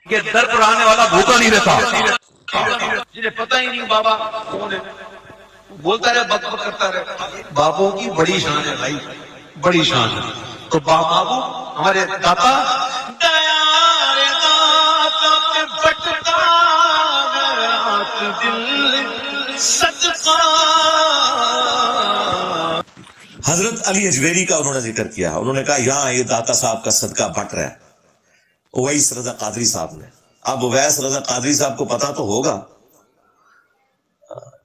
کہ در پر آنے والا بھوکا نہیں رہتا، جنہیں پتہ ہی نہیں بابا کون ہے، بولتا رہے بک بک کرتا رہے. بابوں کی بڑی شان ہے بھائی، بڑی شان ہے. تو بابو ہمارے داتا حضرت علی اجویری کا انہوں نے ذکر کیا. انہوں نے کہا یہاں یہ داتا صاحب کا صدقہ بٹ رہا ہے اویس رضا قادری صاحب نے. اب اویس رضا قادری صاحب کو پتا تو ہوگا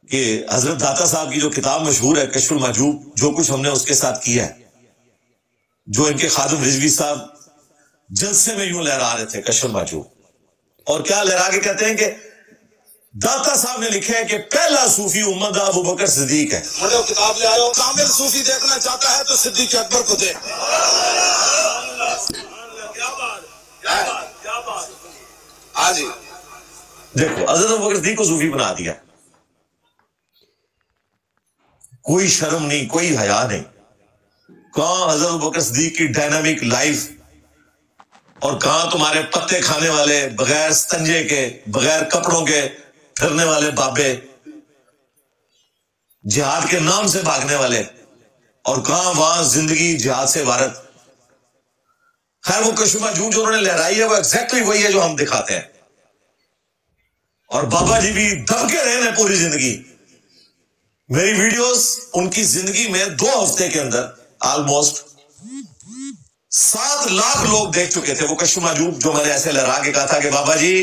کہ حضرت داتا صاحب کی جو کتاب مشہور ہے کشف المحجوب، جو کچھ ہم نے اس کے ساتھ کیا ہے، جو ان کے خادم رضوی صاحب جلسے میں یوں لہرا رہے تھے کشف المحجوب، اور کیا لہرا کے کہتے ہیں کہ داتا صاحب نے لکھا ہے کہ پہلا صوفی امت ابو بکر صدیق ہے. مجھے کتاب لے آئے ہو، کامل صوفی دیکھنا چاہتا ہے تو صدیق اکبر کو دیکھ. ہاں جی دیکھو حضرت ابو بکر صدیق کو صوفی بنا دیا، کوئی شرم نہیں، کوئی حیا نہیں. کہاں حضرت ابو بکر صدیق کی ڈائنامک لائف، اور کہاں تمہارے پتے کھانے والے، بغیر استنجے کے، بغیر کپڑوں کے پھرنے والے بابے، جہاد کے نام سے بھاگنے والے، اور کہاں وہاں زندگی جہاد سے عبارت. خیر وہ کشف المحجوب جو انہوں نے لہرائی ہے وہ ایگزیکٹلی وہی ہے جو ہم دکھاتے ہیں. اور بابا جی بھی دب کے رہے ہیں پوری زندگی. میری ویڈیوز ان کی زندگی میں 2 ہفتے کے اندر آلموسٹ 7 لاکھ لوگ دیکھ چکے تھے. وہ کشف المحجوب جو میں نے ایسے لہرا کے کہا تھا کہ بابا جی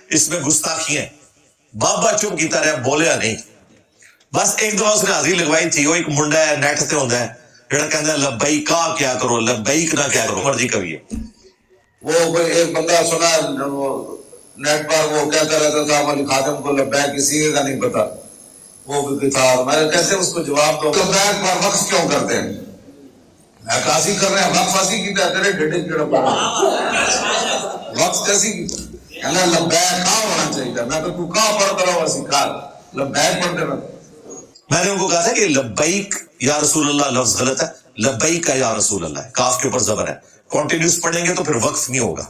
اس میں گستاخی ہیں، بابا چپ کیتا رہا، بولیا نہیں. بس ایک دفعہ اس نے حاضری لگوائی تھی. وہ ایک منڈا ہے نیٹ تے ہوندا ہے جڑا کہندا ہے لبیک کا کیا کرو، لبیک نہ کیا کرو، مرضی کہیے. وہ ایک بندہ سنا نیٹ پر وہ کہتا رہتا تھا ہماری خاتم کو لبیک کسی کا نہیں پتا. وہ بھی تھا، میں کیسے اس کو جواب دو، لبیک پر وقف کیوں کرتے ہیں؟ عکاسی کر رہے ہیں، وقف فاسی کی تیرے ڈھڈے کیڑا پڑا وقف کیسی کی کہنا لبیک کہاں ہونا چاہیے. میں تو کہاں پڑھتا رہا ہوں سکھا لبیک پڑھتے رہا. میں نے ان کو کہا تھا کہ لبیک یا رسول اللہ لفظ غلط ہے، لبیک کا یا رسول اللہ ہے، کاف کے اوپر زبر ہے. کنٹینیوس پڑھیں گے تو پھر وقف نہیں ہوگا.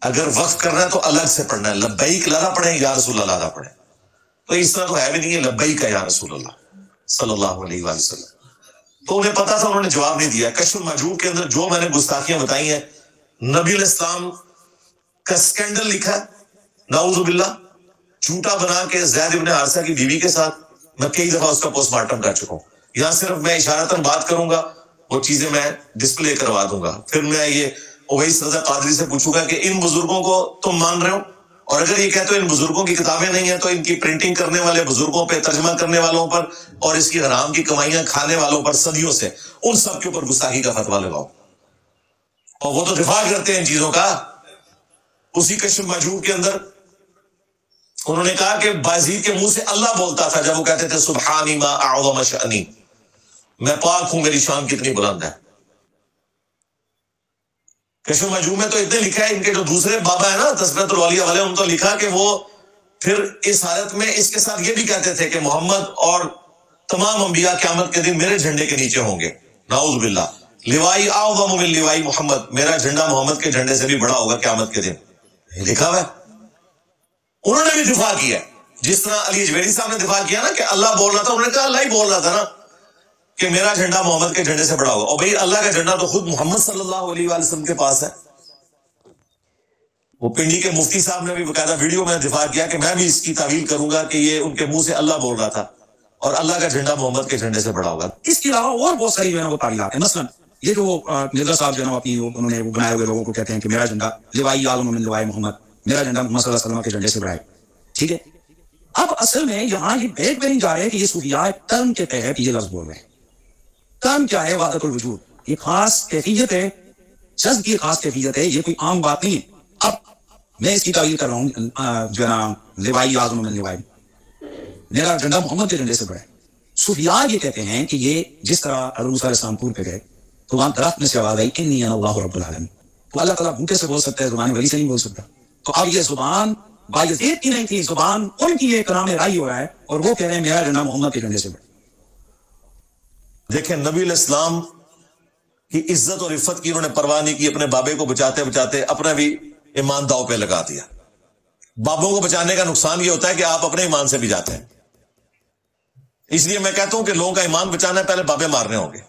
اگر وقف کرنا ہے تو الگ سے پڑھنا ہے، لبیک لانا پڑھیں یا رسول اللہ لانا پڑھیں. تو اس طرح تو ہے بھی نہیں ہے لبیک کا یا رسول اللہ صلی اللہ علیہ وآلہ وسلم. تو انہیں پتا تھا، انہوں نے جواب نہیں دیا. کشف المحجوب کے اندر جو میں نے گستاخیاں بتائی ہیں، نبی علیہ السلام کا سکینڈل لکھا ہے نعوذ باللہ، جھوٹا بنا کے زید ابن حارثہ کی بیوی کے ساتھ. میں کئی دفعہ اس کا پوسٹ مارٹم کر چکا ہوں. یہاں صرف میں اشارتاً بات کروں گا، وہ چیزیں میں ڈسپلے کروا دوں گا. پھر میں یہ اویس رضا قادری سے پوچھوں گا کہ ان بزرگوں کو تم مان رہے ہو، اور اگر یہ کہتے ہو ان بزرگوں کی کتابیں نہیں ہیں تو ان کی پرنٹنگ کرنے والے بزرگوں پہ، ترجمہ کرنے والوں پر، اور اس کی حرام کی کمائیاں کھانے والوں پر صدیوں سے، ان سب کے اوپر گستاخی کا فتویٰ لگاؤ. اور وہ تو دفاع کرتے ہیں ان چیزوں کا. اسی کشف المحجوب کے اندر انہوں نے کہا کہ بازید کے منہ سے اللہ بولتا تھا جب وہ کہتے تھے سبحانی ما اعظم شأنی، میں پاک ہوں، میری شان کتنی بلند ہے. کشف المحجوب میں تو اتنے لکھا ہے، ان کے جو دوسرے بابا ہیں نا تذکرۃ الاولیاء والے، ان تو لکھا کہ وہ پھر اس حالت میں اس کے ساتھ یہ بھی کہتے تھے کہ محمد اور تمام انبیاء قیامت کے دن میرے جھنڈے کے نیچے ہوں گے. نعوذ باللہ. لوائی اعظم من لوائی محمد، میرا جھنڈا محمد کے جھنڈے سے بھی بڑا ہوگا قیامت کے دن. لکھا ہوا ہے. انہوں نے بھی دفاع کیا، جس طرح علی اجویری صاحب نے دفاع کیا نا کہ اللہ بول رہا تھا، انہوں نے کہا اللہ ہی بول رہا تھا نا کہ میرا جھنڈا محمد کے جھنڈے سے بڑا ہوگا. اور بھئی اللہ کا جھنڈا تو خود محمد صلی اللہ علیہ وآلہ وسلم کے پاس ہے. وہ پنڈی کے مفتی صاحب نے بھی باقاعدہ ویڈیو میں دفاع کیا کہ میں بھی اس کی تعویل کروں گا کہ یہ ان کے منہ سے اللہ بول رہا تھا اور اللہ کا جھنڈا محمد کے جھنڈے سے بڑا ہوگا. اس کے علاوہ اور بہت ساری جو ہے نا وہ تعلیمات ہیں. مثلا یہ جو مرزا صاحب جو ہے نا اپنی انہوں نے بنائے ہوئے لوگوں کو کہتے ہیں کہ میرا جھنڈا لوائی اعظم من لوائی محمد، میرا جھنڈا محمد صلی اللہ علیہ وسلم کے جھنڈے سے بڑا ہے. ٹھیک ہے. اب اصل میں یہاں یہ بیک بیرنگ جا رہے ہیں کہ یہ صوفیاء ٹرم کے تحت یہ لفظ بول رہے ہیں. ٹرم کیا ہے؟ وحدت الوجود. یہ خاص کیفیت ہے، جذب کی خاص کیفیت ہے، یہ کوئی عام بات نہیں ہے. اب میں اس کی تعویل کر رہا ہوں جو ہے نا لوائی اعظم من لوائی، میرا جھنڈا محمد کے جھنڈے سے بڑا ہے. صوفیاء یہ کہتے ہیں کہ یہ جس طرح حضرت موسیٰ علیہ السلام طور پہ گئے تو وہاں درخت میں سے آواز آئی انی انا اللہ رب العالمین. تو اللہ تعالیٰ بھوکے سے بول سکتا ہے، زبان ولی سے نہیں بول سکتا. تو اب یہ زبان بایزید کی نہیں تھی، زبان ان کی یہ کلام رائی ہو رہا ہے اور وہ کہہ رہے ہیں میرا جھنڈا محمد کے جھنڈے سے بڑا. دیکھیں نبی علیہ السلام کی عزت اور عفت کی انہوں نے پرواہ نہیں کی، اپنے بابے کو بچاتے بچاتے اپنا بھی ایمان داؤ پہ لگا دیا. بابوں کو بچانے کا نقصان یہ ہوتا ہے کہ آپ اپنے ایمان سے بھی جاتے ہیں. اس لیے میں کہتا ہوں کہ لوگوں کا ایمان بچانا ہے پہلے بابے مارنے ہوں گے.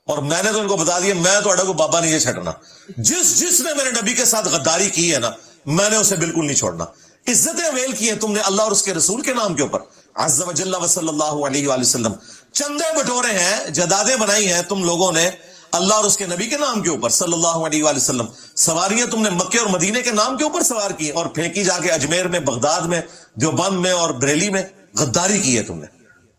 اور میں نے تو ان کو بتا دیا, میں تو کو بابا نہیں چھڑنا. جس نے میرے نبی کے ساتھ غداری کی ہے نا, میں نے اسے بالکل نہیں چھوڑنا. عزتیں اویل کی ہیں تم نے اللہ اور اس کے رسول کے نام کے اوپر, عز و جل و صلی اللہ علیہ وآلہ وسلم. چندے بٹورے ہیں, جدادیں بنائی ہیں تم لوگوں نے اللہ اور اس کے نبی کے نام کے اوپر صلی اللہ علیہ وآلہ وسلم. سواریاں تم نے مکے اور مدینے کے نام کے اوپر سوار کی اور پھینکی جا کے اجمیر میں, بغداد میں, دیوبند میں اور بریلی میں. غداری کی ہے تم نے,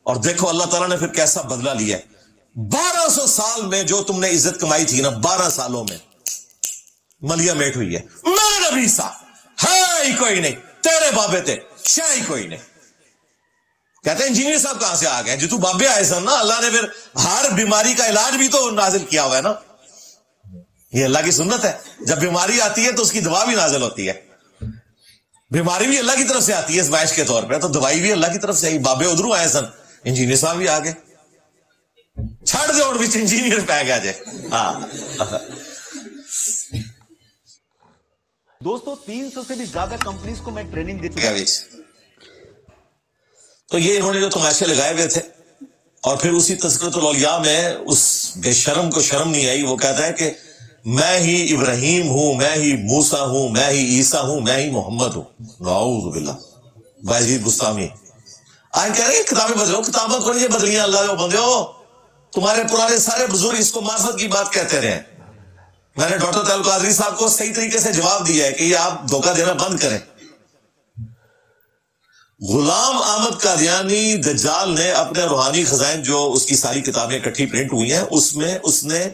اور دیکھو اللہ تعالیٰ نے پھر کیسا بدلہ لیا ہے. 1200 سال میں جو تم نے عزت کمائی تھی نا, 12 سالوں میں ملیا میٹ ہوئی ہے. میرے نبی صاحب ہے ہی کوئی نہیں, تیرے بابے تھے شاہ ہی کوئی نہیں. کہتے ہیں انجینئر صاحب کہاں سے آ گئے؟ جو تو بابے آئے سن نا, اللہ نے پھر ہر بیماری کا علاج بھی تو نازل کیا ہوا ہے نا. یہ اللہ کی سنت ہے, جب بیماری آتی ہے تو اس کی دوا بھی نازل ہوتی ہے. بیماری بھی اللہ کی طرف سے آتی ہے ازمائش کے طور پہ, تو دوائی بھی اللہ کی طرف سے آئی. بابے ادھروں آئے سن, انجینئر صاحب بھی آ گئے. چھڑ دے اور بچ انجینئر پہ گیا جائے. ہاں دوستو 300 سے بھی زیادہ کمپنیز کو میں ٹریننگ دے چکا ہوں. تو یہ انہوں نے جو تماشے لگائے ہوئے تھے, اور پھر اسی تذکرۃ الاولیاء میں اس بے شرم کو شرم نہیں آئی. وہ کہتا ہے کہ میں ہی ابراہیم ہوں, میں ہی موسیٰ ہوں, میں ہی عیسیٰ ہوں, میں ہی محمد ہوں. نعوذ باللہ. بایزید بستامی آج کہہ رہے ہیں کتابیں بدلو, کتابیں کو نہیں بدلیاں اللہ جو بندے ہو. تمہارے پرانے سارے بزرگ اس کو معرفت کی بات کہتے رہے. میں نے ڈاکٹر طیب القادری صاحب کو صحیح طریقے سے جواب دیا ہے کہ یہ آپ دھوکہ دینا بند کریں. غلام احمد قادیانی دجال نے اپنے روحانی خزائن, جو اس کی ساری کتابیں اکٹھی پرنٹ ہوئی ہیں, اس میں اس نے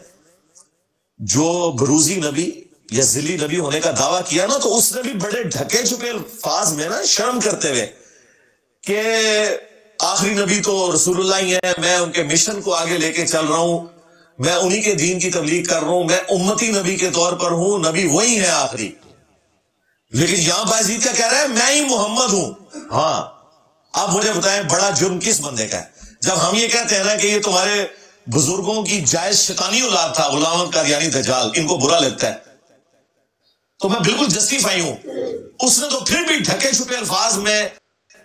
جو بروزی نبی یا ذلی نبی ہونے کا دعویٰ کیا نا, تو اس نے بھی بڑے ڈھکے چھپے الفاظ میں نا شرم کرتے ہوئے کہ آخری نبی تو رسول اللہ ہی ہے, میں ان کے مشن کو آگے لے کے چل رہا ہوں, میں انہی کے دین کی تبلیغ کر رہا ہوں, میں امتی نبی کے طور پر ہوں, نبی وہی ہے آخری. لیکن یہاں بایزید کیا کہہ رہا ہے, میں ہی محمد ہوں. ہاں اب مجھے بتائیں بڑا جرم کس بندے کا ہے؟ جب ہم یہ کہتے ہیں نا کہ یہ تمہارے بزرگوں کی جائز شیطانی اولاد تھا غلام احمد قادیانی دجال, ان کو برا لگتا ہے, تو میں بالکل جسٹیفائی ہوں. اس نے تو پھر بھی ڈھکے چھپے الفاظ میں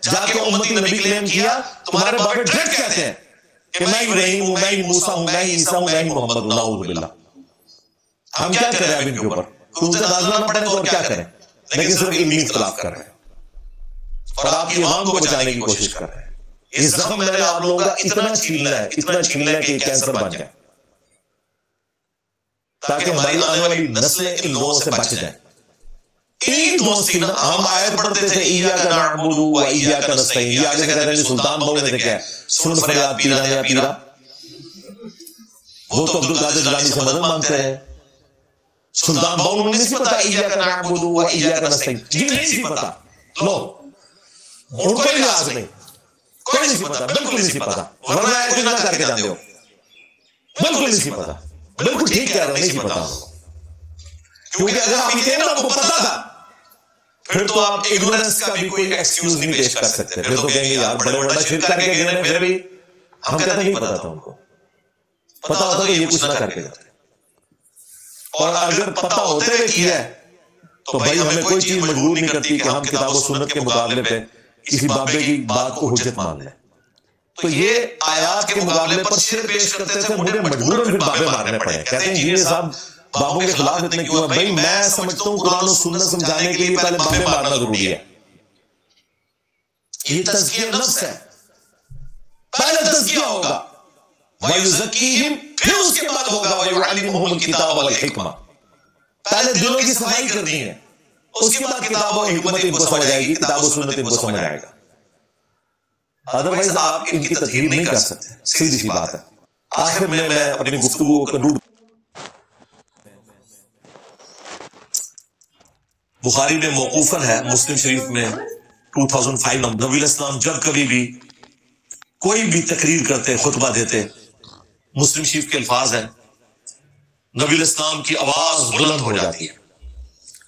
جا کے امتی نبی کلیم کیا. تمہارے بابے ڈائریکٹ کہتے ہیں کہ میں ابراہیم ہوں, میں موسیٰ ہوں, میں عیسیٰ ہوں, میں محمد ہوں. نعوذ باللہ. ہم کیا کریں اب ان کے اوپر؟ ان سے نازلہ نہ پڑھیں تو اور کیا کریں؟ لیکن صرف علمی اختلاف کر رہے ہیں اور آپ کی عوام کو بچانے کی کوشش کر رہے ہیں. یہ زخم میں نے آپ لوگوں کا اتنا چھیلنا ہے, اتنا چھیلنا ہے کہ کینسر بن جائے, تاکہ ہماری آنے والی نسلیں ان لوگوں سے بچ جائیں. ایک دوست تھی نا, ہم آیت پڑھتے تھے ایاک نعبد و ایاک نستعین. یہ آگے سے کہتے ہیں سلطان بہو نے کیا ہے, سن فریاد پیرا یا پیرا. وہ تو عبدالقادر جیلانی سے مدد مانگتے ہیں. سلطان بہو نے نہیں پتا ایاک نعبد و ایاک نستعین, جی نہیں سی پتا. لو ان کو ہی لحاظ نہیں, کوئی نہیں سی پتا, بالکل نہیں سی پتا, ورنہ ایک نہ کر کے جانتے ہو. بالکل نہیں سی پتا, بالکل ٹھیک کہہ رہے ہو, نہیں سی پتا. کیونکہ اگر آپ یہ کہنا آپ کو پتا تھا, پھر تو آپ اگنورنس کا بھی کوئی ایکسکیوز نہیں پیش کر سکتے. پھر تو کہیں گے یار بڑے بڑا شرک کر کے گئے, پھر بھی ہم کہتے نہیں پتا تھا. ان کو پتا ہوتا تو یہ کچھ نہ کر کے جاتے. اور اگر پتا ہوتے ہوئے کیا ہے تو بھائی ہمیں کوئی چیز مجبور نہیں کرتی کہ ہم کتاب و سنت کے مقابلے پہ کسی بابے کی بات کو حجت مان لیں. تو یہ آیات کے مقابلے پر شعر پیش کرتے تھے, مجھے مجبوراً پھر بابے مارنے پڑے. کہتے ہیں جی صاحب بابوں کے خلاف اتنے کیوں ہے؟ بھائی میں سمجھتا ہوں قرآن و سنت سمجھانے کے لیے پہلے بابے مارنا ضروری ہے. یہ تزکیہ نفس ہے, پہلے تزکیہ ہوگا, وَيُزَكِّيهِمْ, پھر اس کے بعد ہوگا وَيُعَلِّمُهُمُ الْكِتَابَ وَالْحِكْمَةَ. پہلے دلوں کی صفائی کرنی ہے, اس کے بعد کتاب و حکمت ان کو سمجھ آئے گی, کتاب و سنت ان کو سمجھ آئے گا. ادروائز آپ ان کی تدبیر نہیں کر سکتے, سیدھی سی بات ہے. آخر میں اپنی گفتگو کو کنکلوڈ, بخاری میں موقوفاً ہے, مسلم شریف میں 2005 نبی الاسلام جب کبھی بھی کوئی بھی تقریر کرتے, خطبہ دیتے, مسلم شریف کے الفاظ ہیں, نبی الاسلام کی آواز بلند ہو جاتی ہے,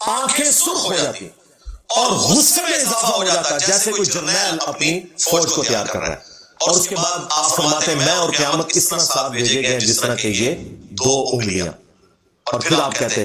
آنکھیں سرخ ہو جاتی اور غصے میں اضافہ ہو جاتا ہے جیسے کوئی جرنیل اپنی فوج کو تیار کر رہا ہے. اور اس کے بعد آپ فرماتے ہیں میں اور قیامت اس طرح ساتھ بھیجے گئے جس طرح کہ یہ 2 انگلیاں. اور پھر آپ کہتے